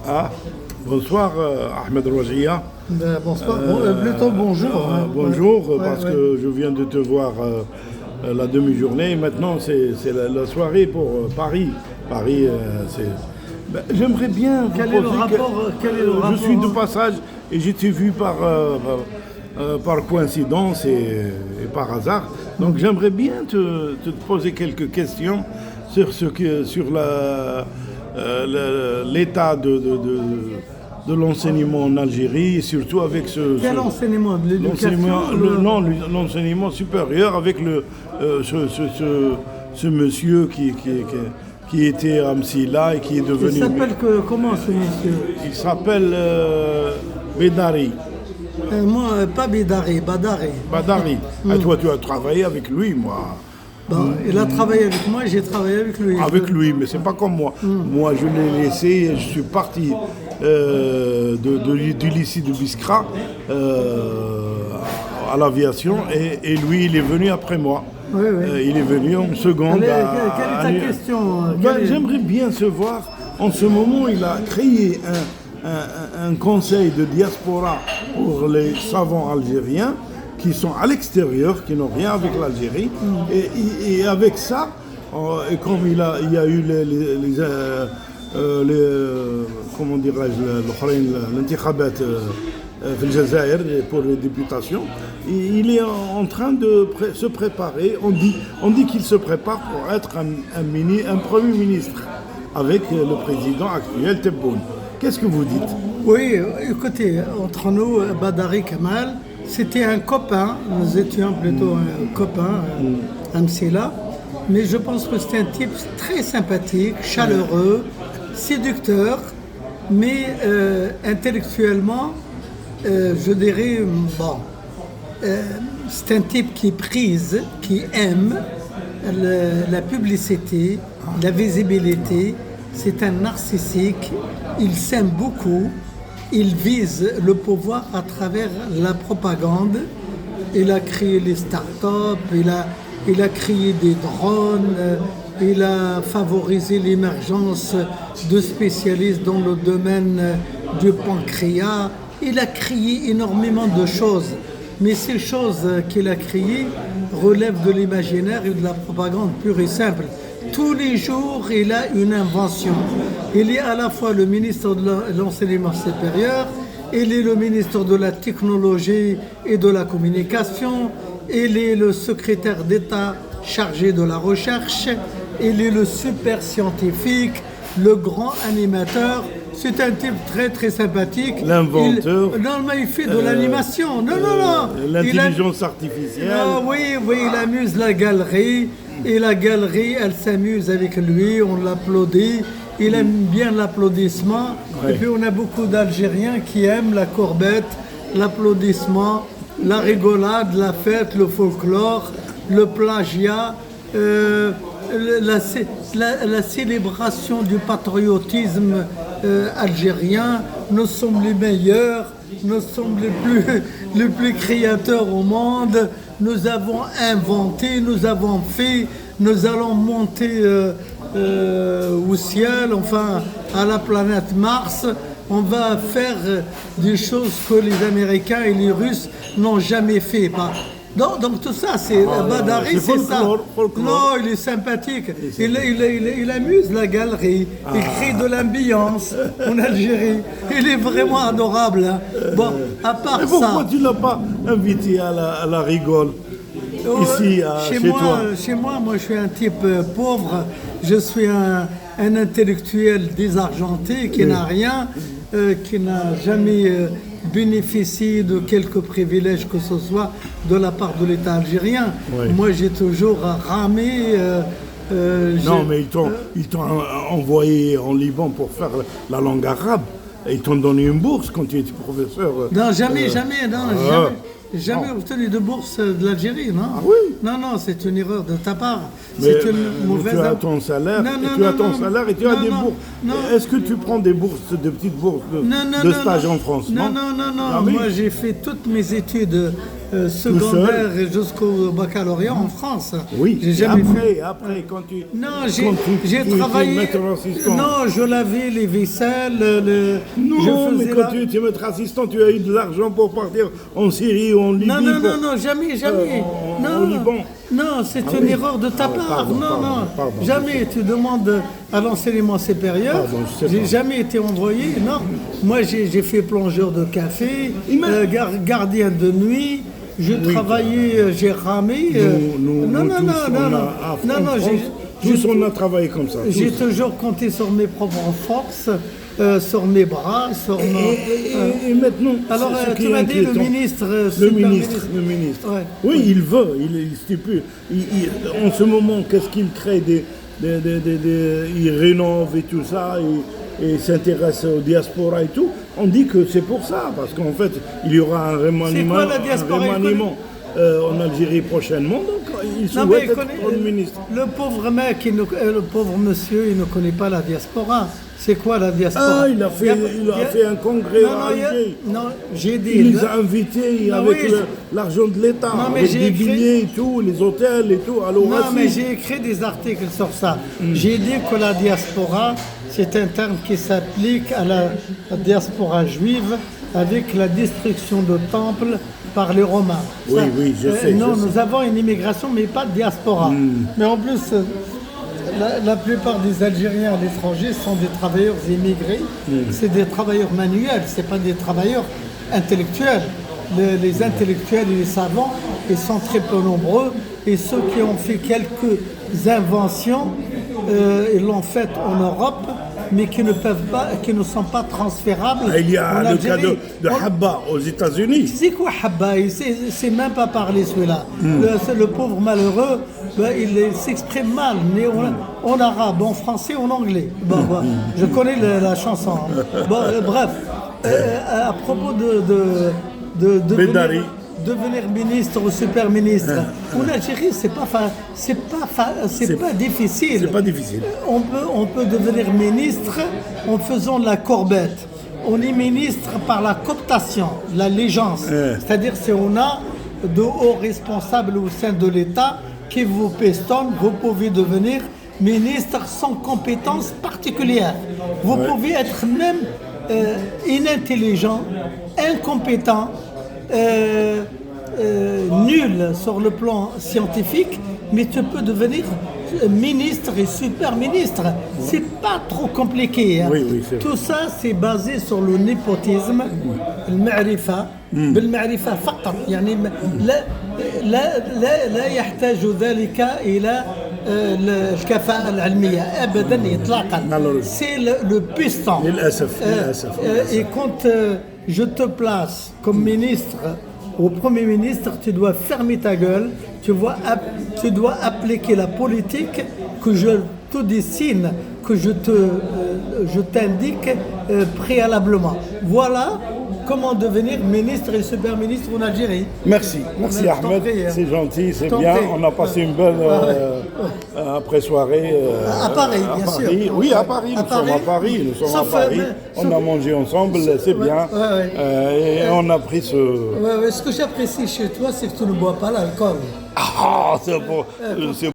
Ah, bonsoir Ahmed Rouajia. Bonsoir, plutôt bonjour. Bonjour, Ouais, parce ouais. que je viens de te voir la demi-journée. Et maintenant, c'est la soirée pour Paris. Paris, c'est... Ben, j'aimerais bien vous Quel est le poser rapport, quel est le Je rapport, suis de hein passage et j'ai été vu par coïncidence et par hasard. Donc j'aimerais bien te poser quelques questions sur l'état de l'enseignement en Algérie, et surtout avec Quel enseignement? De l'éducation? l'enseignement supérieur avec ce monsieur qui était à Msila et qui est devenu... Il s'appelle comment ce monsieur? Il s'appelle Bédari. Moi, pas Bédari, Badari. Badari. Et toi, tu as travaillé avec lui, moi. Bon, il a travaillé avec moi, j'ai travaillé avec lui. Avec lui, mais c'est pas comme moi. Moi, je l'ai laissé et je suis parti du lycée de Biskra à l'aviation et lui, il est venu après moi. Oui, oui. Il est venu en seconde. Quelle est ta question? J'aimerais bien savoir, en ce moment, il a créé un conseil de diaspora pour les savants algériens qui sont à l'extérieur, qui n'ont rien avec l'Algérie. Et avec ça, et comme il y a eu comment dirais-je, l'intikhabat في الجزائر pour les députations, il est en train de se préparer. On dit qu'il se prépare pour être un premier ministre avec le président actuel Tebboune. Qu'est-ce que vous dites? Oui, écoutez, entre nous, Badari Kamal, c'était un copain, nous étions plutôt un copain, Amsila, mais je pense que c'est un type très sympathique, chaleureux, séducteur, mais intellectuellement, je dirais, bon, c'est un type qui prise, qui aime la publicité, la visibilité. C'est un narcissique, il s'aime beaucoup, il vise le pouvoir à travers la propagande. Il a créé les start-up, il a créé des drones, il a favorisé l'émergence de spécialistes dans le domaine du pancréas. Il a créé énormément de choses, mais ces choses qu'il a créées relèvent de l'imaginaire et de la propagande pure et simple. Tous les jours, il a une invention. Il est à la fois le ministre de l'enseignement supérieur, il est le ministre de la technologie et de la communication, il est le secrétaire d'État chargé de la recherche, il est le super scientifique, le grand animateur. C'est un type très très sympathique. L'inventeur. Non, mais il fait de l'animation. Non. L'intelligence artificielle. Ah, oui, il amuse la galerie. Et la galerie, elle s'amuse avec lui, on l'applaudit. Il aime bien l'applaudissement. Ouais. Et puis on a beaucoup d'Algériens qui aiment la courbette, l'applaudissement, la rigolade, la fête, le folklore, le plagiat. La célébration du patriotisme algérien. Nous sommes les meilleurs, nous sommes les plus créateurs au monde. Nous avons inventé, nous avons fait, nous allons monter au ciel, enfin à la planète Mars. On va faire des choses que les Américains et les Russes n'ont jamais fait. Donc tout ça, c'est Badari, c'est ça. Folklore. Non, il est sympathique. Il amuse la galerie. Il crée de l'ambiance en Algérie. Il est vraiment adorable. Hein. Bon, à part Mais ça. pourquoi tu ne l'as pas invité à la rigole ici, chez toi? Chez moi, je suis un type pauvre. Je suis un intellectuel désargenté qui n'a rien, qui n'a jamais bénéficié de quelques privilèges que ce soit de la part de l'État algérien. Oui. Moi, j'ai toujours ramé. Non, mais ils t'ont envoyé en Liban pour faire la langue arabe. Et ils t'ont donné une bourse quand tu étais professeur. Non, jamais, jamais obtenu de bourse de l'Algérie, non? Ah oui? Non, c'est une erreur de ta part. Mais C'est une mauvaise... tu as ton salaire, et tu as des bourses. Est-ce que tu prends des bourses, des petites bourses de stage en France? Non. Moi, j'ai fait toutes mes études secondaire et jusqu'au baccalauréat en France. Oui, J'ai jamais fait. après, quand tu... Non, quand j'ai tu étais travaillé. maître assistant. Non, je lavais les vaisselles. Non, je mais faisais quand tu étais maître assistant, tu as eu de l'argent pour partir en Syrie ou en Libye. Non, jamais. Au Liban. Non, c'est une erreur de ta part. Pardon, Jamais. Tu demandes à l'enseignement supérieur. Pardon, je sais J'ai pas. jamais été envoyé. Non. Moi, j'ai fait plongeur de café, gardien de nuit. Je travaillais, j'ai ramé. Non, tous on a travaillé comme ça. j'ai Tous. toujours compté sur mes propres forces, sur mes bras, sur nos... Et maintenant, Alors, ce qui tu est m'as dit le inquiétant, ministre. le ministre. Ouais. Oui, il veut, il stipule. En ce moment, qu'est-ce qu'il crée il rénove et tout ça, et s'intéresse aux diasporas et tout. On dit que c'est pour ça, parce qu'en fait, il y aura un remaniement, C'est quoi la diaspora, en Algérie prochainement, donc il Non, souhaite mais être Premier ministre. le pauvre mec, le pauvre monsieur, il ne connaît pas la diaspora. C'est quoi la diaspora? Ah, il a fait un congrès à Alger. Non, j'ai dit... Il les a invités Non, avec oui, l'argent de l'État, Non, mais avec j'ai des écrit- billets et tout, les hôtels et tout. Alors, Non, mais j'ai écrit des articles sur ça. J'ai dit que la diaspora, c'est un terme qui s'applique à la diaspora juive avec la destruction de temples par les Romains. Oui, je sais, Non, je sais. nous avons une immigration, mais pas de diaspora. Mais en plus, la plupart des Algériens à l'étranger sont des travailleurs immigrés. C'est des travailleurs manuels, c'est pas des travailleurs intellectuels. Les intellectuels et les savants, ils sont très peu nombreux. Et ceux qui ont fait quelques inventions, ils l'ont fait en Europe, mais qui ne sont pas transférables. Il y a en le cas Algérie. de Habba aux États-Unis. C'est quoi Habba? Il sait même pas parler celui-là. Le pauvre malheureux, il s'exprime mal, mais en arabe, en français, en anglais. Je connais la chanson. Bref, à propos de Bédari. devenir ministre ou super ministre, en Algérie, c'est pas difficile. C'est pas difficile. On peut devenir ministre en faisant la courbette. On est ministre par la cooptation, l'allégeance. C'est-à-dire si on a de hauts responsables au sein de l'État qui vous pestonnent, vous pouvez devenir ministre sans compétence particulière. Vous pouvez être même inintelligent, incompétent, nul sur le plan scientifique, mais tu peux devenir ministre et super ministre. C'est pas trop compliqué. Hein. Oui, c'est vrai. Tout ça, c'est basé sur le népotisme, المعرفة بالمعرفة فقط يعني لا يحتاج ذلك إلى الكفاءة العلمية أبدا إطلاقا. C'est le piston. للأسف. Et quand je te place comme ministre au Premier ministre, tu dois fermer ta gueule, tu dois appliquer la politique que je te dessine, que je t'indique préalablement. Voilà comment devenir ministre et super ministre en Algérie. Merci Je t'en Ahmed, prie, hein. c'est gentil, c'est Je t'en bien. prie. On a passé une belle après-soirée. À Paris, bien sûr. Oui, à Paris. Nous sommes à Paris. Sauf, à Paris. sauf- On a mangé ensemble, c'est bien. Et on a pris ce. Ce que j'apprécie chez toi, c'est que tu ne bois pas l'alcool. Ah, c'est bon.